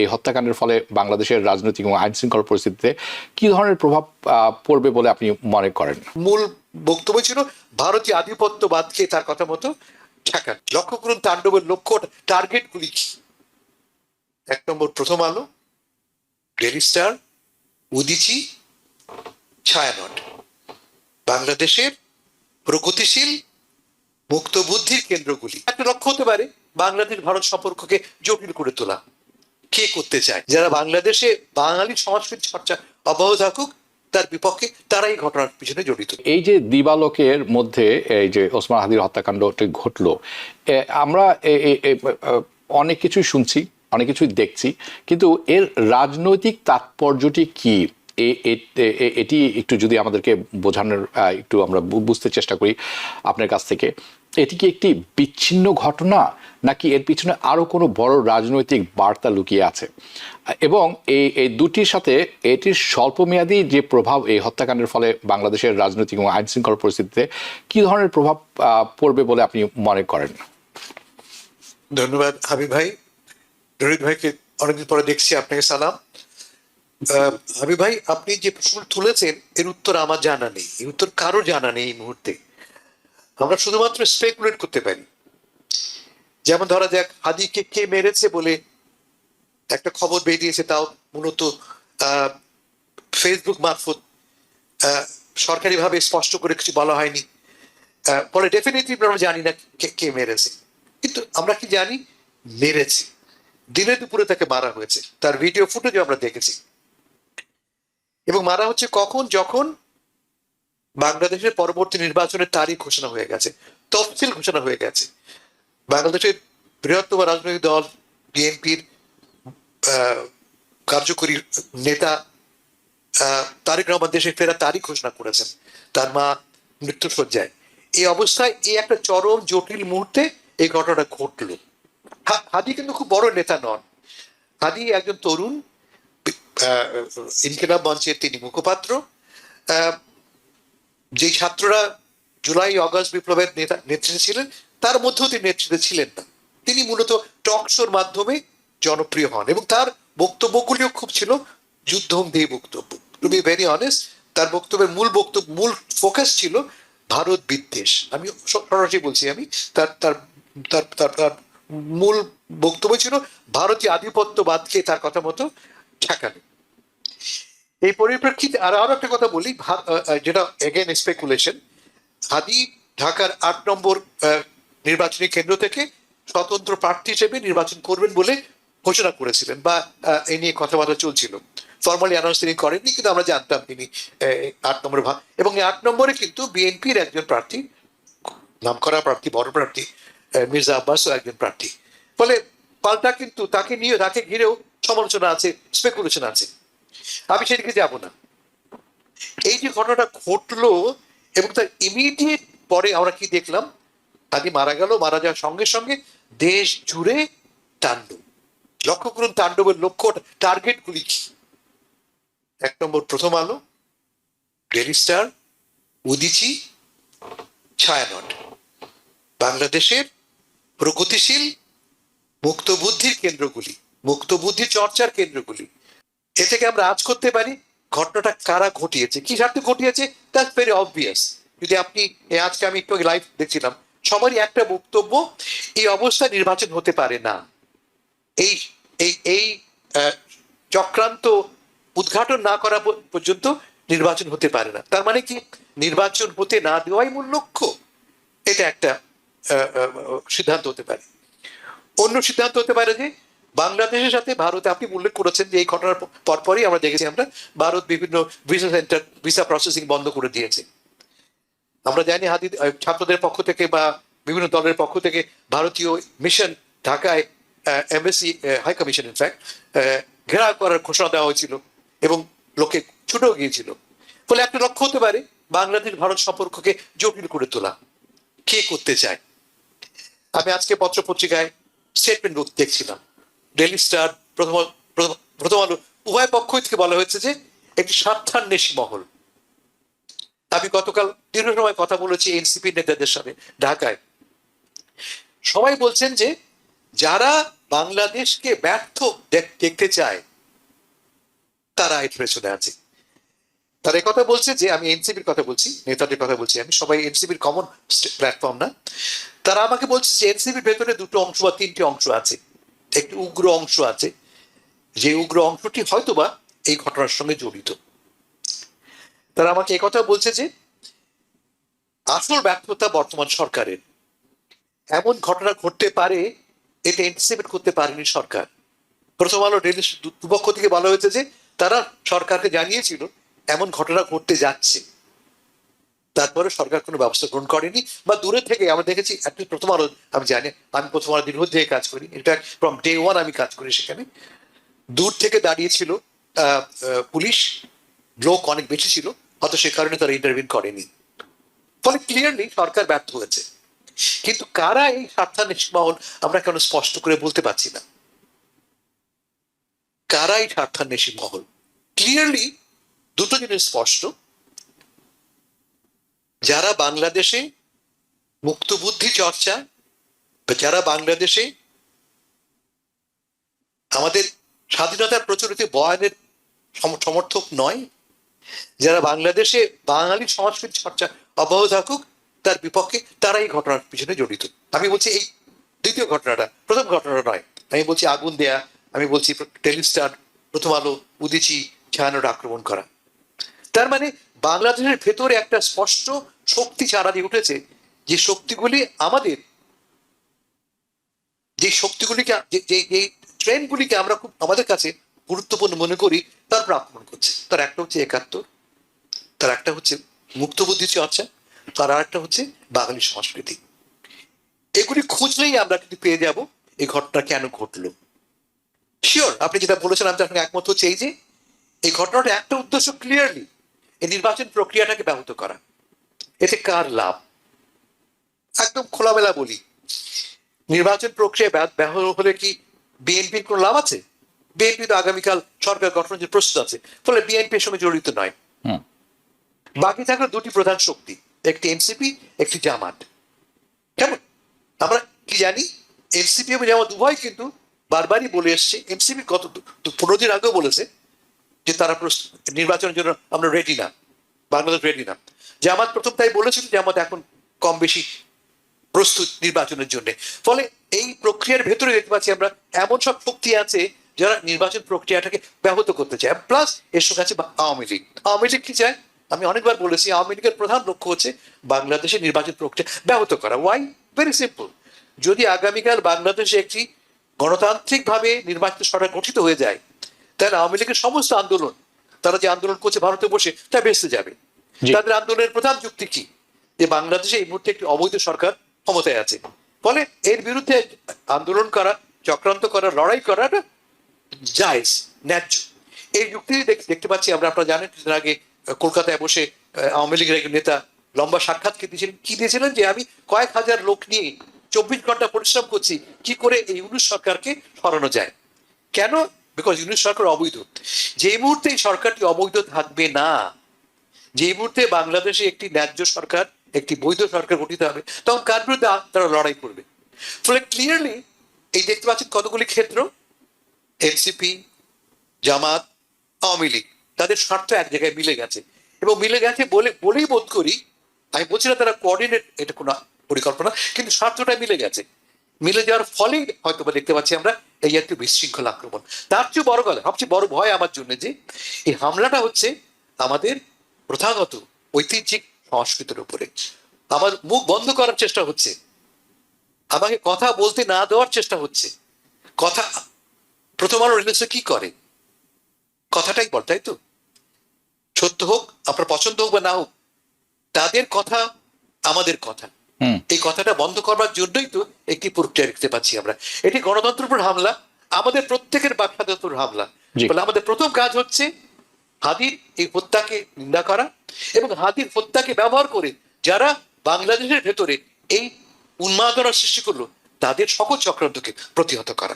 এই হত্যাকাণ্ডের ফলে বাংলাদেশের রাজনৈতিক এবং আইন শৃঙ্খলা পরিস্থিতিতে কি ধরনের প্রভাব পড়বে বলে আপনি মনে করেন? মূল বক্তব্য ছিল ভারতীয় আধিপত্যবাদকে তার কথা মতো ঠেকান। লক্ষ্য করুন তাণ্ডবের লক্ষ্য টার্গেট গুলি কি। 1 নম্বর প্রথম আলো, ডেইলি স্টার, উদীচী, ছায়ানট। বাংলাদেশের প্রগতিশীল মুক্ত বুদ্ধির কেন্দ্রগুলি। একটা লক্ষ্য হতে পারে বাংলাদেশ ভারত সম্পর্ককে জটিল করে তোলা। কে করতে চায়? যারা বাংলাদেশে বাঙালি সংস্কৃতি চর্চা অব্যাহত থাকুক তার বিপক্ষে, তারা এই ঘটনার পিছনে জড়িত। এই যে দিবালোকের মধ্যে এই যে ওসমান হাদির হত্যাকাণ্ডটি ঘটলো, আমরা অনেক কিছুই শুনছি, অনেক কিছুই দেখছি, কিন্তু এর রাজনৈতিক তাৎপর্যটি কি? এটি একটু যদি আমাদেরকে বোঝানোর একটু আমরা বুঝতে চেষ্টা করি আপনার কাছ থেকে। এটি কি একটি বিচ্ছিন্ন ঘটনা, নাকি এর পিছনে আরো কোনো বড় রাজনৈতিক বার্তা লুকিয়ে আছে? এবং এই দুটির সাথে এটির স্বল্পমেয়াদী যে প্রভাব এই হত্যাকাণ্ডের ফলে বাংলাদেশের রাজনৈতিক এবং আইন শৃঙ্খলা পরিস্থিতিতে কি ধরনের প্রভাব পড়বে বলে আপনি মনে করেন? ধন্যবাদ হাবিব ভাই। রোহিত ভাইকে অনেকদিন পরে দেখছি, আপনাকে সালাম। হাবিব ভাই, আপনি যে প্রশ্ন তুলেছেন এর উত্তর আমার জানা নেই, এই উত্তর কারো জানা নেই এই মুহূর্তে। আমরা শুধুমাত্র স্পেকুলেট করতে পারি। যেমন ধরা যাক, হাদিকে কে মেরেছে বলে একটা খবর বেরিয়েছে, তাও মূলত ফেসবুক মারফত, সরকারিভাবে স্পষ্ট করে কিছু বলা হয়নি। ফলে ডেফিনেটলি আমরা জানি না কে মেরেছে, কিন্তু আমরা কি জানি মেরেছে। দিনে দুপুরে তাকে মারা হয়েছে, তার ভিডিও ফুটেজ আমরা দেখেছি। এবং মারা হচ্ছে কখন? যখন বাংলাদেশের পরবর্তী নির্বাচনের তারিখ ঘোষণা হয়ে গেছে, তফসিল ঘোষণা হয়ে গেছে। বাংলাদেশের বৃহত্তম রাজনৈতিক দল বিএনপির কার্যকরী নেতা তারেক রহমান দেশে ফেরার তারিখ ঘোষণা করেছেন, তার মা মৃত্যুসজ্জায়। এই অবস্থায় এই একটা চরম জটিল মুহূর্তে এই ঘটনাটা ঘটল। হাদি কিন্তু খুব বড় নেতা নন। হাদি একজন তরুণ, ইনকিলাব মঞ্চের তিনি মুখপাত্র। যে ছাত্ররা জুলাই অগস্ট বিপ্লবের নেতৃত্বে ছিলেন, তার মধ্যেও তিনি নেতৃত্বে ছিলেন না। তিনি মূলত টক শোর মাধ্যমে জনপ্রিয় হন, এবং তার বক্তব্যগুলিও খুব ছিল যুদ্ধংদেহী বক্তব্য। টু বি ভেরি অনেস্ট, তার বক্তব্যের মূল ফোকাস ছিল ভারত বিদ্বেষ। আমি সরাসরি বলছি, আমি তার তার তার তার তার মূল বক্তব্য ছিল ভারতীয় আধিপত্যবাদকে তার কথা মতো ঠেকানো। এই পরিপ্রেক্ষিতে আরো একটা কথা বলি, যেটা এগেন স্পেকুলেশন। হাদি ঢাকার 8 নম্বর নির্বাচনী কেন্দ্র থেকে স্বতন্ত্র প্রার্থী হিসেবে নির্বাচন করবেন বলে ঘোষণা করেছিলেন, বা এই নিয়ে কথাবার্তা চলছিল। ফর্মালি অ্যানাউন্স তিনি করেননি, কিন্তু আমরা জানতাম তিনি 8 নম্বরে এবং এই 8 নম্বরে কিন্তু বিএনপির একজন প্রার্থী, নামকরা প্রার্থী, বড় প্রার্থী মির্জা আব্বাসও একজন প্রার্থী। ফলে পাল্টা কিন্তু তাকে ঘিরেও সমালোচনা আছে, স্পেকুলেশন আছে। আমি সেদিকে যাব না। এই যে ঘটনাটা ঘটলো এবং তার ইমিডিয়েট পরে আমরা কি দেখলাম, হাদি মারা গেল। মারা যাওয়ার সঙ্গে সঙ্গে দেশ জুড়ে তাণ্ডব। লক্ষ্য করুন তাণ্ডবের লক্ষ্য টার্গেট গুলি কি। 1 নম্বর প্রথম আলো, ডেইলি স্টার, উদীচী, ছায়ানট। বাংলাদেশের প্রগতিশীল মুক্ত বুদ্ধির কেন্দ্রগুলি, মুক্ত বুদ্ধি চর্চার কেন্দ্রগুলি। এ থেকে আমরা আজ করতে পারি ঘটনাটা কারা ঘটিয়েছে, কি স্বার্থে ঘটিয়েছে, দ্যাটস ভেরি অবভিয়াস। যদি আপনি আজকে আমি একটু লাইভ দেখছিলাম, সবারই একটা বক্তব্য, এই অবস্থায় নির্বাচন হতে পারে না। এই এই এই চক্রান্ত উদ্ঘাটন না করা পর্যন্ত নির্বাচন হতে পারে না। তার মানে কি, নির্বাচন হতে না দেওয়াই মূল লক্ষ্য? এটা একটা সিদ্ধান্ত হতে পারে। অন্য সিদ্ধান্ত হতে পারে যে বাংলাদেশের সাথে ভারতে, আপনি উল্লেখ করেছেন যে এই ঘটনার পরপরই আমরা দেখেছি, ভারত বিভিন্ন ভিসা সেন্টার, ভিসা প্রসেসিং বন্ধ করে দিয়েছে। আমরা জানি হাদি ছাত্রদের পক্ষ থেকে বা বিভিন্ন দলের পক্ষ থেকে ভারতীয় মিশন ঢাকায়, এমবাসি, হাই কমিশন ইনফ্যাক্ট, ঘেরাও করার ঘোষণা দেওয়া হয়েছিল এবং লোকে ছুটেও গিয়েছিল। ফলে একটা লক্ষ্য হতে পারে বাংলাদেশ ভারত সম্পর্ককে জটিল করে তোলা। কে করতে চায়? আমি আজকে পত্র পত্রিকায় স্টেটমেন্ট দেখছিলাম, ডেইলি স্টার, প্রথম আলো, উভয় পক্ষ থেকে বলা হয়েছে যে একটি স্বার্থান্বেষী মহল। আমি গতকাল দীর্ঘ সময় কথা বলেছি এনসিপি নেতাদের সাথে ঢাকায়। সবাই বলছেন যে যারা বাংলাদেশকে ব্যর্থ দেখতে চায় তারা এর পেছনে আছে। তারা কথা বলছে যে, আমি এনসিপির কথা বলছি, নেতাদের কথা বলছি, আমি সবাই এনসিপির কমন প্ল্যাটফর্ম না। তারা আমাকে বলছে যে এনসিপির ভেতরে দুটো অংশ বা তিনটি অংশ আছে, একটি উগ্র অংশ আছে, যে উগ্র অংশটি হয়তোবা এই ঘটনার সঙ্গে জড়িত। তারা আমাকে একথা বলছে যে আসল ব্যর্থতা বর্তমান সরকারের, এমন ঘটনা ঘটতে পারে এটা এন্টিসিপেট করতে পারেনি সরকার। প্রথম আলো দুপক্ষ থেকে বলা হয়েছে যে তারা সরকারকে জানিয়েছিল এমন ঘটনা ঘটতে যাচ্ছে, তারপরে সরকার কোনো ব্যবস্থা গ্রহণ করেনি, বা দূরে থেকে আমরা দেখেছি। প্রথম আলো আমি জানি, আমি প্রথম আলো দীর্ঘ থেকে কাজ করি, এটা ফ্রম ডে ওয়ান আমি কাজ করি সেখানে। দূর থেকে দাঁড়িয়েছিল পুলিশ, লোক অনেক বেশি ছিল, হয়তো সে কারণে তারা ইন্টারভিউ করেনি। ফলে ক্লিয়ারলি সরকার ব্যর্থ হয়েছে। কিন্তু কারা এই স্বার্থান্বেষী মহল আমরা কেন স্পষ্ট করে বলতে পারছি না? কারা এই স্বার্থান্বেষী মহল? ক্লিয়ারলি দুটো জিনিস স্পষ্ট। যারা বাংলাদেশে মুক্তবুদ্ধি চর্চা, যারা বাংলাদেশে আমাদের স্বাধীনতার প্রচলিত বয়ানের সমর্থক নয়, যারা বাংলাদেশে বাঙালি সংস্কৃতি চর্চা অব্যাহত থাকুক তার বিপক্ষে, তারা এই ঘটনার পিছনে জড়িত। আমি বলছি এই দ্বিতীয় ঘটনাটা, প্রথম ঘটনাটা নয়। আমি বলছি আগুন দেয়া, আমি বলছি টেলিস্টার, প্রথম আলো, উদিচি, ছায়ানট আক্রমণ করা। তার মানে বাংলাদেশের ভেতরে একটা স্পষ্ট শক্তি চারা দিয়ে উঠেছে, যে শক্তিগুলি আমাদের, যে শক্তিগুলিকে, যে ট্রেন্ডগুলিকে আমরা খুব আমাদের কাছে গুরুত্বপূর্ণ মনে করি, তারপর আক্রমণ করছে। তার একটা হচ্ছে ৭১, তার একটা হচ্ছে মুক্তবুদ্ধি চর্চা, তার আর একটা হচ্ছে বাঙালি সংস্কৃতি। এগুলি খুঁজলেই আমরা কিন্তু পেয়ে যাব এই ঘটনা কেন ঘটলো। শিওর আপনি যেটা বলেছেন আমি তার সঙ্গে একমত হচ্ছে, এই যে এই ঘটনাটা একটা উদ্দেশ্য ক্লিয়ারলি এই নির্বাচন প্রক্রিয়াটাকে ব্যাহত করা। এতে কার লাভ? একদম খোলামেলা বলি, নির্বাচন প্রক্রিয়া ব্যাহত হলে কি বিএনপির কোনো লাভ আছে? বিএনপি তো আগামীকাল সরকার গঠনের জন্য প্রস্তুত আছে, ফলে বিএনপির সঙ্গে জড়িত নয়। বাকি থাকলো দুটি প্রধান শক্তি, একটি এনসিপি, একটি জামাত। কেমন আমরা কি জানি, এনসিপি এবং জামাত উভয় কিন্তু বারবারই বলে এসছে, এনসিপি গত 15 দিন আগেও বলেছে যে তারা নির্বাচনের জন্য আমরা রেডি না, বাংলাদেশ রেডি না। জামাত প্রথম তাই বলেছিল, জামাত এখন কম বেশি প্রস্তুত নির্বাচনের জন্য। ফলে এই প্রক্রিয়ার ভেতরে দেখতে পাচ্ছি আমরা এমন সব শক্তি আছে যারা নির্বাচন প্রক্রিয়াটাকে ব্যাহত করতে চায়। প্লাস এর সঙ্গে আছে আওয়ামী লীগ। আওয়ামী লীগ কি চায়? আমি অনেকবার বলেছি, আওয়ামী লীগের প্রধান লক্ষ্য হচ্ছে বাংলাদেশের নির্বাচন প্রক্রিয়া ব্যাহত করা। ওয়াই? Very simple. যদি আগামীকাল বাংলাদেশে একটি গণতান্ত্রিকভাবে নির্বাচিত সরকার গঠিত হয়ে যায়, তাহলে আওয়ামী লীগের সমস্ত আন্দোলন, তারা যে আন্দোলন করছে ভারতে বসে, তা বেঁচতে যাবে। তাদের আন্দোলনের প্রধান যুক্তি কি? যে বাংলাদেশে এই মুহূর্তে একটি অবৈধ সরকার ক্ষমতায় আছে, ফলে এর বিরুদ্ধে আন্দোলন করা, চক্রান্ত করা, লড়াই করাটা জায়েজ, ন্যায্য। এই যুক্তি দেখতে পাচ্ছি আমরা। আপনারা জানেন কিছুদিন আগে কলকাতায় বসে আওয়ামী লীগের একজন নেতা লম্বা সাক্ষাৎ দিয়েছিলেন যে আমি কয়েক হাজার লোক নিয়ে 24 ঘন্টা পরিশ্রম করছি কি করে এই ইউনূস সরকারকে সরানো যায়। কেন? বিকজ ইউনূস সরকার অবৈধ। যে মুহূর্তে এই সরকারটি অবৈধ থাকবে না, যে মুহূর্তে বাংলাদেশে একটি ন্যায্য সরকার, একটি বৈধ সরকার গঠিত হবে, তখন কার বিরুদ্ধে তারা লড়াই করবে? ফলে ক্লিয়ারলি এই দেখতে পাচ্ছেন কতগুলি ক্ষেত্র, এনসিপি, জামাত, আওয়ামী লীগ, তাদের স্বার্থ এক জায়গায় মিলে গেছে। এবং মিলে গেছে বলেই বোধ করি, আমি বলছি না তারা কোঅর্ডিনেট, এটা কোনো পরিকল্পনা, কিন্তু স্বার্থটা মিলে গেছে। মিলে যাওয়ার ফলেই হয়তো দেখতে পাচ্ছি আমরা এই একটি বিশৃঙ্খল আক্রমণ। তার চেয়ে বড় কথা, সবচেয়ে বড় ভয় আমার জন্য যে এই হামলাটা হচ্ছে আমাদের প্রথাগত ঐতিহ্যিক সংস্কৃতির উপরে। আমার মুখ বন্ধ করার চেষ্টা হচ্ছে, আমাকে কথা বলতে না দেওয়ার চেষ্টা হচ্ছে। কথা প্রথম আলো রিলিজে কি করে? কথাটাই বল, তাই তো? সত্য হোক, আপনার পছন্দ হোক বা না হোক, তাদের কথা আমাদের কথা। এই কথাটা বন্ধ করবার জন্যই তো একটি প্রক্রিয়া দেখতে পাচ্ছি আমরা। এটি গণতন্ত্রের উপর হামলা, আমাদের প্রত্যেকের বাক স্বাধীনতার উপর হামলা। ফলে আমাদের প্রথম কাজ হচ্ছে হাদির এই হত্যাকে নিন্দা করা, এবং হাদির হত্যাকে ব্যবহার করে যারা বাংলাদেশের ভেতরে এই উন্মাদনা সৃষ্টি করলো তাদের সকল চক্রান্তকে প্রতিহত করা।